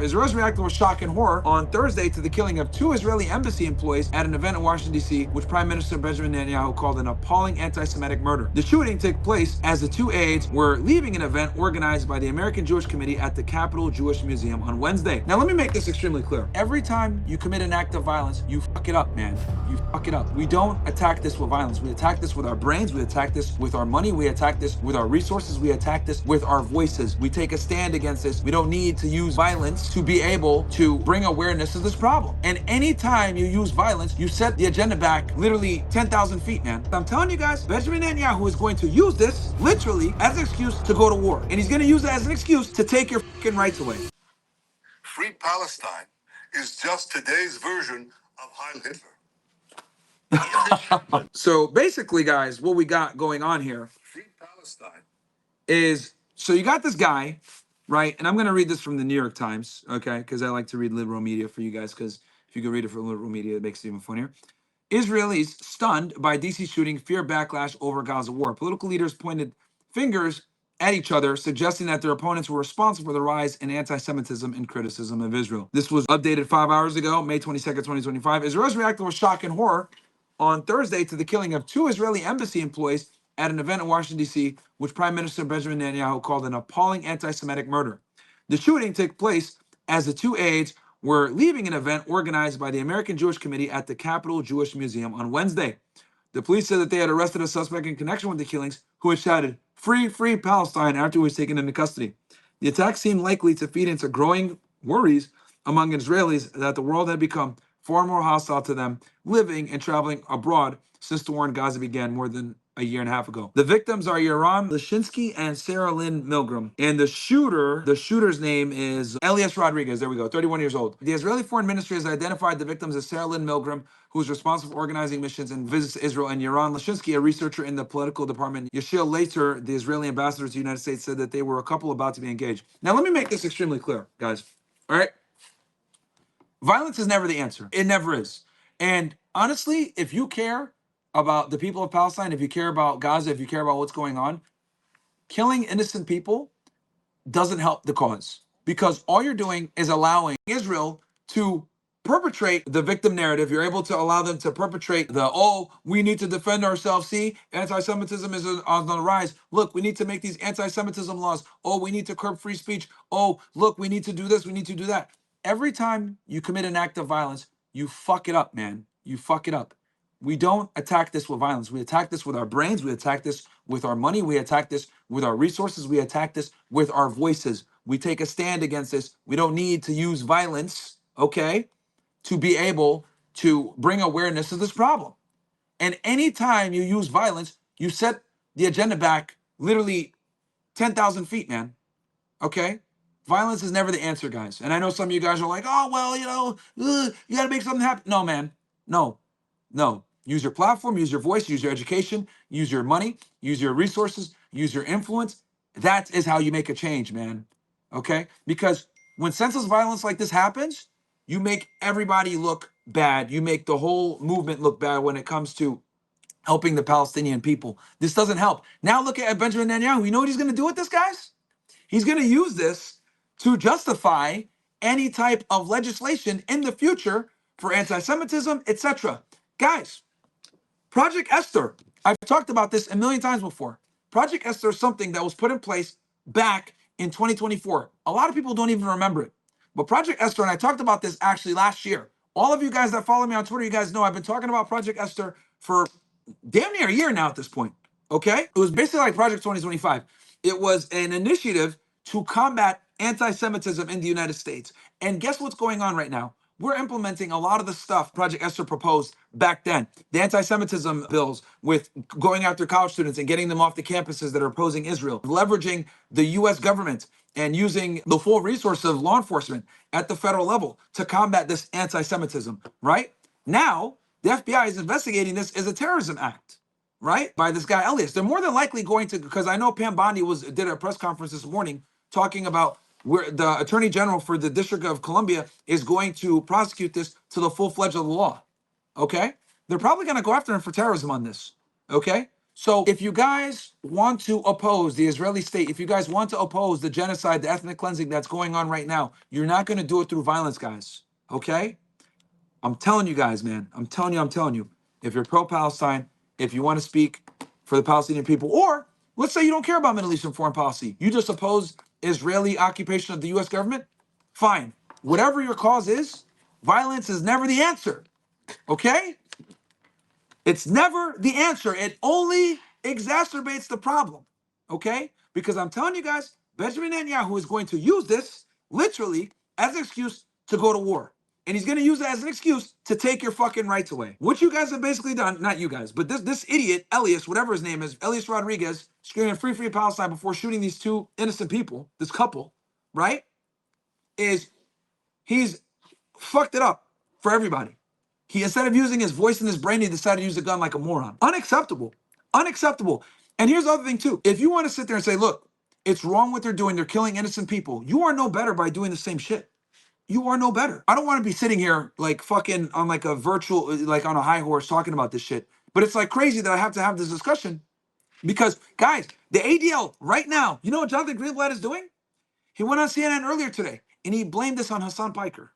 Israel's reacted with shock and horror on Thursday to the killing of two Israeli embassy employees at an event in Washington, D.C., which Prime Minister Benjamin Netanyahu called an appalling anti-Semitic murder. The shooting took place as the two aides were leaving an event organized by the American Jewish Committee at the Capitol Jewish Museum on Wednesday. Now, let me make this extremely clear. Every time you commit an act of violence, you fuck it up, man. You fuck it up. We don't attack this with violence. We attack this with our brains. We attack this with our money. We attack this with our resources. We attack this with our voices. We take a stand against this. We don't need to use violence to be able to bring awareness to this problem. And anytime you use violence, you set the agenda back literally 10,000 feet, man. I'm telling you guys, Benjamin Netanyahu is going to use this literally as an excuse to go to war. And he's going to use it as an excuse to take your fucking rights away. Free Palestine is just today's version of Heil Hitler. So basically, guys, what we got going on here Free Palestine is, so you got this guy, right? And I'm going to read this from the New York Times, okay? Because I like to read liberal media for you guys, because if you can read it from liberal media, it makes it even funnier. Israelis stunned by DC shooting, fear backlash over Gaza war. Political leaders pointed fingers at each other, suggesting that their opponents were responsible for the rise in anti-Semitism and criticism of Israel. This was updated 5 hours ago, May 22nd, 2025. Israel's reacted with shock and horror on Thursday to the killing of two Israeli embassy employees at an event in Washington, D.C., which Prime Minister Benjamin Netanyahu called an appalling anti-Semitic murder. The shooting took place as the two aides were leaving an event organized by the American Jewish Committee at the Capitol Jewish Museum on Wednesday. The police said that they had arrested a suspect in connection with the killings who had shouted, "Free, free Palestine," after he was taken into custody. The attack seemed likely to feed into growing worries among Israelis that the world had become far more hostile to them living and traveling abroad since the war in Gaza began more than a year and a half ago. The victims are Yaron Lashinsky and Sarah Lynn Milgram. And the shooter's name is Elias Rodriguez. There we go, 31 years old. The Israeli Foreign Ministry has identified the victims as Sarah Lynn Milgram, who is responsible for organizing missions and visits to Israel, and Yaron Lashinsky, a researcher in the political department. Yashil later, the Israeli ambassador to the United States, said that they were a couple about to be engaged. Now, let me make this extremely clear, guys. All right? Violence is never the answer. It never is. And honestly, if you care about the people of Palestine, if you care about Gaza, if you care about what's going on, killing innocent people doesn't help the cause, because all you're doing is allowing Israel to perpetrate the victim narrative. You're able to allow them to perpetrate the, oh, we need to defend ourselves. See, anti-Semitism is on the rise. Look, we need to make these anti-Semitism laws. Oh, we need to curb free speech. Oh, look, we need to do this. We need to do that. Every time you commit an act of violence, you fuck it up, man. You fuck it up. We don't attack this with violence. We attack this with our brains. We attack this with our money. We attack this with our resources. We attack this with our voices. We take a stand against this. We don't need to use violence, okay, to be able to bring awareness to this problem. And anytime you use violence, you set the agenda back literally 10,000 feet, man, okay? Violence is never the answer, guys. And I know some of you guys are like, oh, well, you got to make something happen. No, man. No. Use your platform, use your voice, use your education, use your money, use your resources, use your influence. That is how you make a change, man. Okay? Because when senseless violence like this happens, you make everybody look bad. You make the whole movement look bad when it comes to helping the Palestinian people. This doesn't help. Now look at Benjamin Netanyahu. You know what he's going to do with this, guys? He's going to use this to justify any type of legislation in the future for anti-Semitism, etc. Guys, Project Esther, I've talked about this a million times before. Project Esther is something that was put in place back in 2024. A lot of people don't even remember it. But Project Esther, and I talked about this actually last year. All of you guys that follow me on Twitter, you guys know I've been talking about Project Esther for damn near a year now at this point, okay? It was basically like Project 2025. It was an initiative to combat anti-Semitism in the United States. And guess what's going on right now? We're implementing a lot of the stuff Project Esther proposed back then. The anti-Semitism bills with going after college students and getting them off the campuses that are opposing Israel, leveraging the US government and using the full resource of law enforcement at the federal level to combat this anti-Semitism, right? Now, the FBI is investigating this as a terrorism act, right? By this guy, Elias. They're more than likely going to, because I know Pam Bondi did a press conference this morning talking about where the Attorney General for the District of Columbia is going to prosecute this to the full-fledged of the law, okay? They're probably going to go after him for terrorism on this, okay? So if you guys want to oppose the Israeli state, if you guys want to oppose the genocide, the ethnic cleansing that's going on right now, you're not going to do it through violence, guys. Okay? I'm telling you guys, man. I'm telling you. If you're pro-Palestine, if you want to speak for the Palestinian people, or let's say you don't care about Middle Eastern foreign policy, you just oppose Israeli occupation of the US government, fine. Whatever your cause is, violence is never the answer. Okay? It's never the answer. It only exacerbates the problem. Okay? Because I'm telling you guys, Benjamin Netanyahu is going to use this literally as an excuse to go to war. And he's going to use it as an excuse to take your fucking rights away. What you guys have basically done, not you guys, but this idiot, Elias, whatever his name is, Elias Rodriguez, screaming free, free Palestine before shooting these two innocent people, this couple, right? He's fucked it up for everybody. He, instead of using his voice and his brain, he decided to use a gun like a moron. Unacceptable. Unacceptable. And here's the other thing too. If you want to sit there and say, look, it's wrong what they're doing, they're killing innocent people, you are no better by doing the same shit. You are no better. I don't want to be sitting here like fucking on like a virtual, like on a high horse talking about this shit. But it's like crazy that I have to have this discussion because, guys, the ADL right now, you know what Jonathan Greenblat is doing? He went on CNN earlier today and he blamed this on Hassan Piker.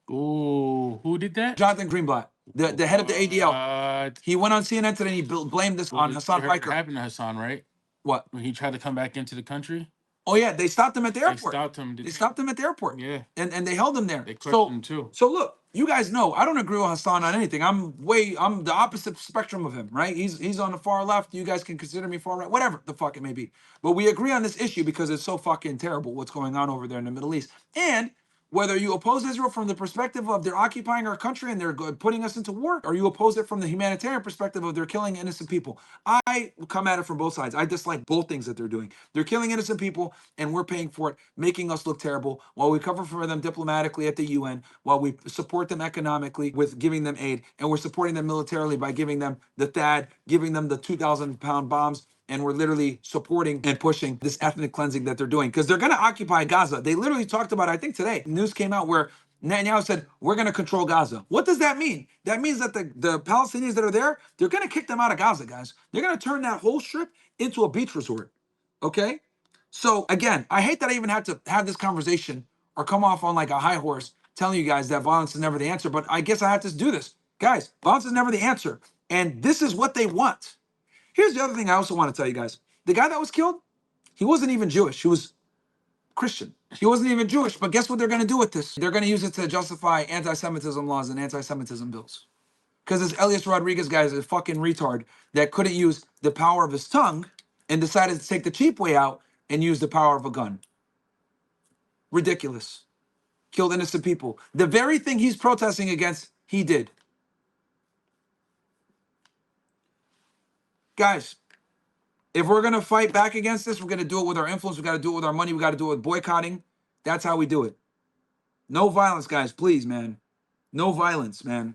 Ooh, who did that? Jonathan Greenblat, the head of the ADL. What? He went on CNN today and he blamed this on Hassan It Piker. happened to Hassan, right? What? When he tried to come back into the country? Oh yeah, they stopped him at the They airport. stopped him. They stopped him at the airport. Yeah. And they held him there. They crushed him too. So look, you guys know I don't agree with Hassan on anything. I'm the opposite spectrum of him, right? He's on the far left. You guys can consider me far right, whatever the fuck it may be. But we agree on this issue because it's so fucking terrible what's going on over there in the Middle East. And whether you oppose Israel from the perspective of they're occupying our country and they're putting us into war, or you oppose it from the humanitarian perspective of they're killing innocent people, I come at it from both sides. I dislike both things that they're doing. They're killing innocent people and we're paying for it, making us look terrible while we cover for them diplomatically at the UN, while we support them economically with giving them aid, and we're supporting them militarily by giving them the THAAD, giving them the 2,000-pound bombs, and we're literally supporting and pushing this ethnic cleansing that they're doing because they're going to occupy Gaza. They literally talked about, I think today, news came out where Netanyahu said, we're going to control Gaza. What does that mean? That means that the Palestinians that are there, they're going to kick them out of Gaza, guys. They're going to turn that whole strip into a beach resort, okay? So again, I hate that I even had to have this conversation or come off on like a high horse telling you guys that violence is never the answer, but I guess I have to do this. Guys, violence is never the answer, and this is what they want. Here's the other thing I also want to tell you guys. The guy that was killed, he wasn't even Jewish. He was Christian. He wasn't even Jewish. But guess what they're going to do with this? They're going to use it to justify anti-Semitism laws and anti-Semitism bills. Because this Elias Rodriguez guy is a fucking retard that couldn't use the power of his tongue and decided to take the cheap way out and use the power of a gun. Ridiculous. Killed innocent people. The very thing he's protesting against, he did. Guys, if we're going to fight back against this, we're going to do it with our influence. We got to do it with our money. We got to do it with boycotting. That's how we do it. No violence, guys. Please, man. No violence, man.